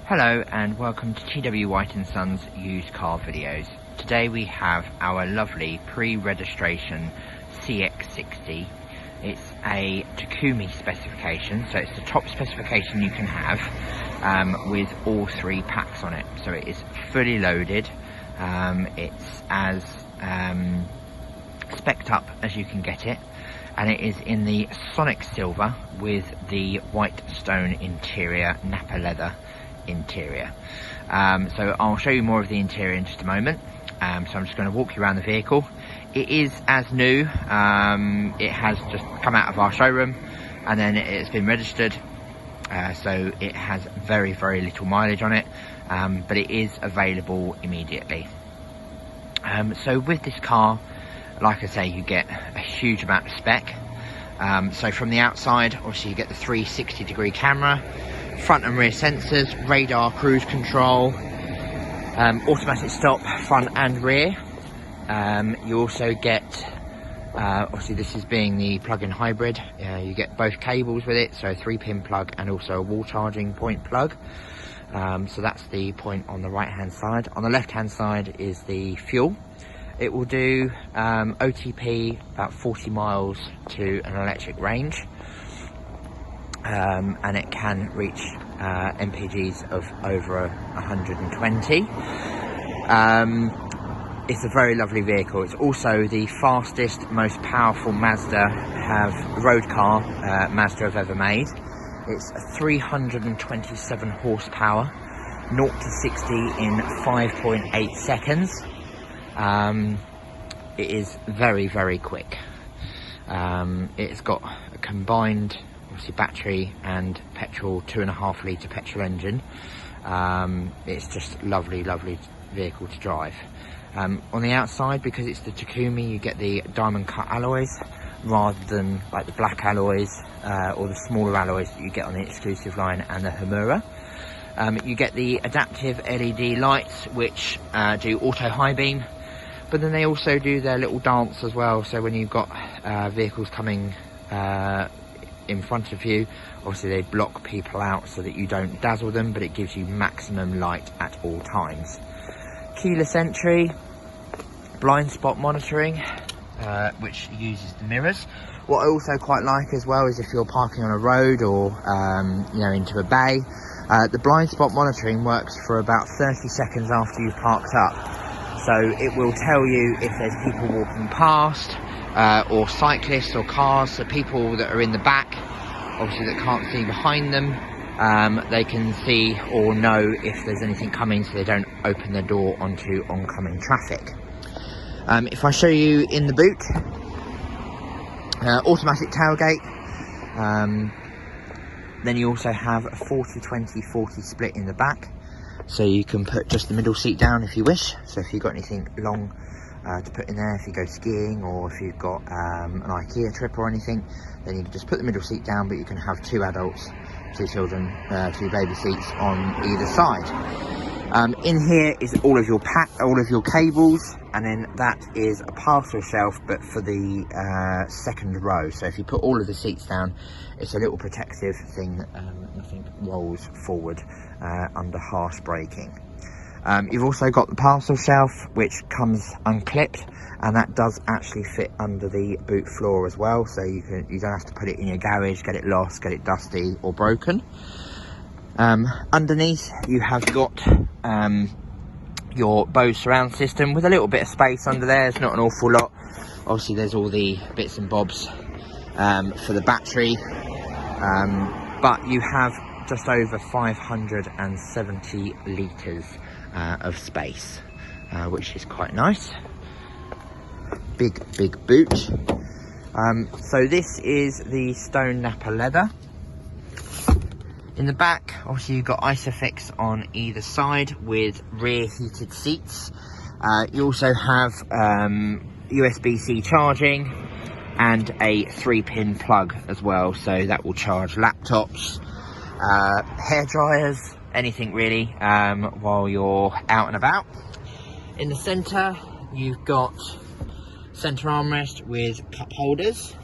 Hello and welcome to TW White & Sons used car videos. Today we have our lovely pre-registration CX-60. It's a Takumi specification, so it's the top specification you can have with all three packs on it. So it is fully loaded, it's as spec'd up as you can get it, and it is in the Sonic Silver with the white stone interior, Napa leather interior. So I'll show you more of the interior in just a moment. So I'm just going to walk you around the vehicle. It is as new. It has just come out of our showroom and then it's been registered, so it has very little mileage on it, but it is available immediately. So with this car, like I say, you get a huge amount of spec. So from the outside, obviously you get the 360-degree camera, front and rear sensors, radar, cruise control, automatic stop front and rear. You also get, obviously this is being the plug-in hybrid, you get both cables with it, so a 3-pin plug and also a wall charging point plug. So that's the point on the right hand side. On the left hand side is the fuel. It will do OTP about 40 miles to an electric range. And it can reach MPGs of over 120. It's a very lovely vehicle. It's also the fastest, most powerful road car Mazda have ever made. It's a 327 horsepower, 0 to 60 in 5.8 seconds. It is very quick. It's got a combined battery and petrol 2.5 litre petrol engine. It's just lovely vehicle to drive. On the outside, because it's the Takumi, you get the diamond cut alloys rather than like the black alloys or the smaller alloys that you get on the exclusive line and the Homura. You get the adaptive LED lights which do auto high beam, but then they also do their little dance as well. So when you've got vehicles coming in front of you, obviously they block people out so that you don't dazzle them, but it gives you maximum light at all times. Keyless entry, blind spot monitoring, which uses the mirrors. What I also quite like as well is if you're parking on a road or into a bay, the blind spot monitoring works for about 30 seconds after you've parked up. So it will tell you if there's people walking past, or cyclists or cars, so people that are in the back, obviously that can't see behind them, they can see or know if there's anything coming, so they don't open the door onto oncoming traffic. If I show you in the boot, automatic tailgate, then you also have a 40-20-40 split in the back, so you can put just the middle seat down if you wish. So if you've got anything long to put in there, if you go skiing or if you've got an IKEA trip or anything, then you can just put the middle seat down, but you can have 2 adults, 2 children, 2 baby seats on either side. In here is all of your cables, and then that is a parcel shelf, but for the second row. So if you put all of the seats down, it's a little protective thing that nothing rolls forward under harsh braking. You've also got the parcel shelf, which comes unclipped, and that does actually fit under the boot floor as well, so you don't have to put it in your garage, get it lost, get it dusty or broken. Underneath you have got your Bose surround system with a little bit of space under there. It's not an awful lot. Obviously there's all the bits and bobs for the battery, but you have just over 570 litres of space, which is quite nice. Big boot. So this is the stone Napa leather. In the back, obviously you've got ISOFIX on either side with rear heated seats. You also have USB-C charging and a 3-pin plug as well, so that will charge laptops, hair dryers, anything really, while you're out and about. In the centre you've got centre armrest with cup holders,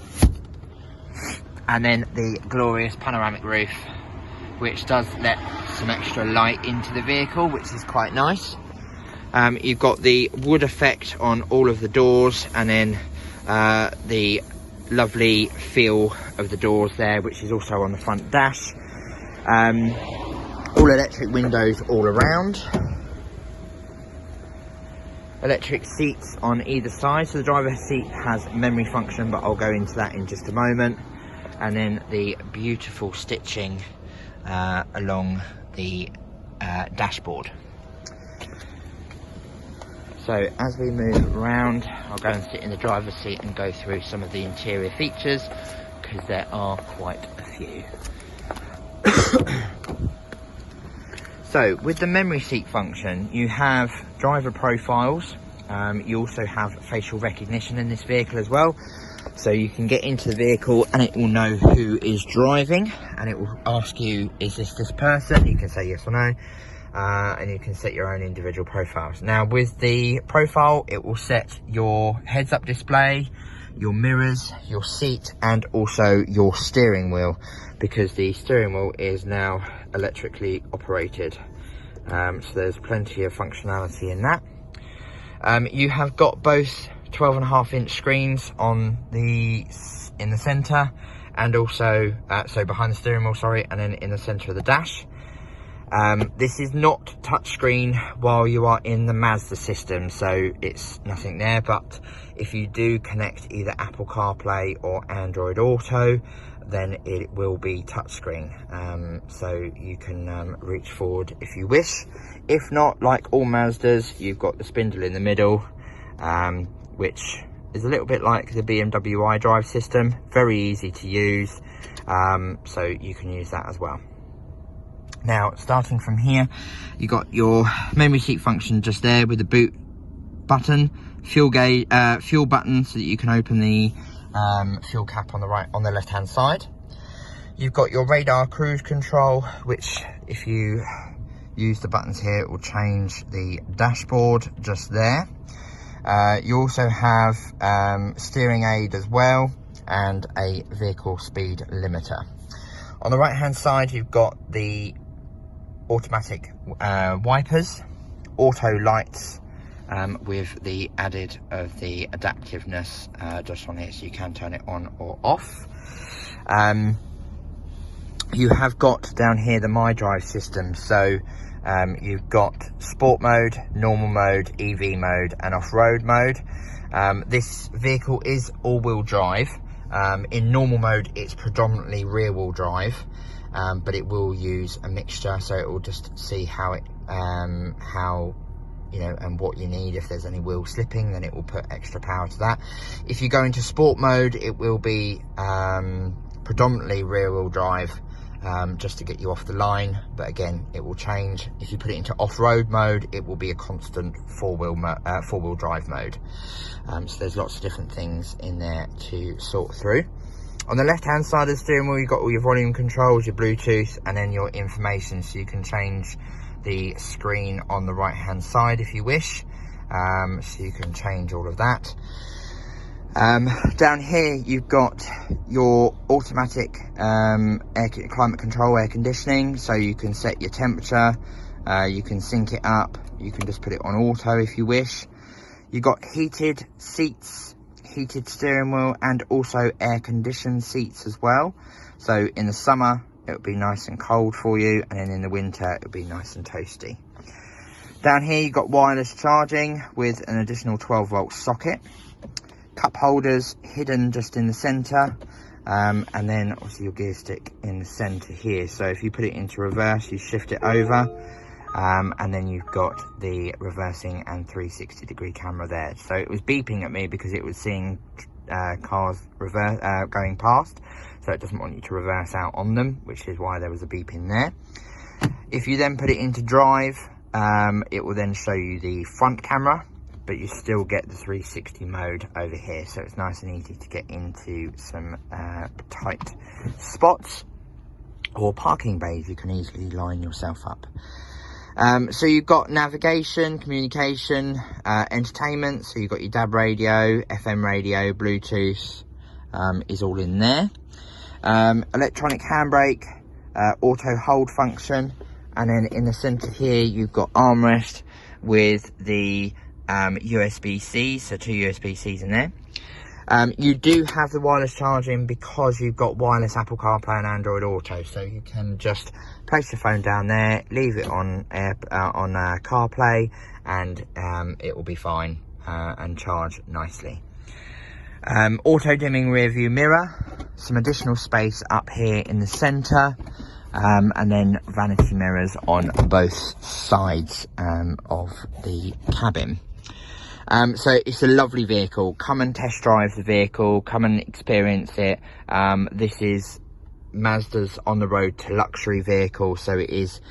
and then the glorious panoramic roof, which does let some extra light into the vehicle, which is quite nice. You've got the wood effect on all of the doors, and then the lovely feel of the doors there, which is also on the front dash. All electric windows all around. Electric seats on either side, so the driver's seat has memory function, but I'll go into that in just a moment. And then the beautiful stitching along the dashboard. So as we move around, I'll go and sit in the driver's seat and go through some of the interior features, because there are quite a few. So with the memory seat function, you have driver profiles. You also have facial recognition in this vehicle as well. So you can get into the vehicle and it will know who is driving, and it will ask you, is this person? You can say yes or no. And you can set your own individual profiles. Now with the profile, it will set your heads-up display, your mirrors, your seat, and also your steering wheel, because the steering wheel is now electrically operated. So there's plenty of functionality in that. You have got both 12.5-inch screens on in the center, and also so behind the steering wheel, sorry, and then in the center of the dash. This is not touchscreen while you are in the Mazda system, so it's nothing there. But if you do connect either Apple CarPlay or Android Auto, then it will be touchscreen. So you can reach forward if you wish. If not, like all Mazdas, you've got the spindle in the middle, which is a little bit like the BMW iDrive system. Very easy to use, so you can use that as well. Now, starting from here, you got your memory seat function just there with the boot button, fuel button, so that you can open the fuel cap on the left hand side. You've got your radar cruise control, which if you use the buttons here, it will change the dashboard just there. You also have steering aid as well, and a vehicle speed limiter. On the right hand side, you've got the automatic wipers, auto lights, with the added of the adaptiveness just on here, so you can turn it on or off. You have got down here the MyDrive system, so you've got sport mode, normal mode, EV mode, and off-road mode. This vehicle is all-wheel drive. In normal mode, it's predominantly rear-wheel drive, but it will use a mixture, so it will just see how you know, and what you need. If there's any wheel slipping, then it will put extra power to that. If you go into sport mode, it will be predominantly rear-wheel drive, just to get you off the line, but again, it will change. If you put it into off-road mode, it will be a constant four-wheel drive mode. So there's lots of different things in there to sort through. On the left-hand side of the steering wheel, you've got all your volume controls, your Bluetooth, and then your information, so you can change the screen on the right-hand side if you wish. So you can change all of that. Down here, you've got your automatic climate control, air conditioning, so you can set your temperature, you can sync it up, you can just put it on auto if you wish. You've got heated seats, heated steering wheel, and also air conditioned seats as well. So in the summer, it'll be nice and cold for you, and then in the winter, it'll be nice and toasty. Down here, you've got wireless charging with an additional 12-volt socket. Cup holders hidden just in the center, and then obviously your gear stick in the center here. So if you put it into reverse, you shift it over, and then you've got the reversing and 360-degree camera there. So it was beeping at me because it was seeing cars going past, so it doesn't want you to reverse out on them, which is why there was a beep in there. If you then put it into drive, it will then show you the front camera, but you still get the 360 mode over here, so it's nice and easy to get into some tight spots or parking bays. You can easily line yourself up. So you've got navigation, communication, entertainment, so you've got your DAB radio, FM radio, Bluetooth, is all in there. Electronic handbrake, auto hold function, And then in the centre here, you've got armrest with the USB-C, so 2 USB-Cs in there. You do have the wireless charging because you've got wireless Apple CarPlay and Android Auto, so you can just place your phone down there, leave it on CarPlay, and it will be fine and charge nicely. Auto dimming rear view mirror, some additional space up here in the centre, and then vanity mirrors on both sides of the cabin. So it's a lovely vehicle. Come and test drive the vehicle, come and experience it. This is Mazda's on the road to luxury vehicle, so it is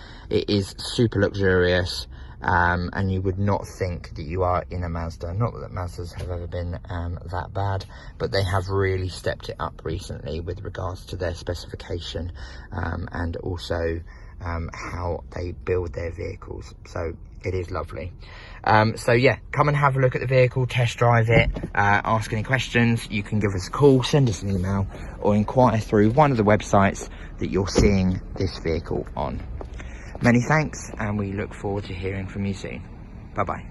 super luxurious, and you would not think that you are in a Mazda. Not that Mazdas have ever been that bad, but they have really stepped it up recently with regards to their specification, and also how they build their vehicles. So it is lovely. So yeah, come and have a look at the vehicle, test drive it, ask any questions. You can give us a call, send us an email, or inquire through one of the websites that you're seeing this vehicle on. Many thanks, and we look forward to hearing from you soon. Bye bye.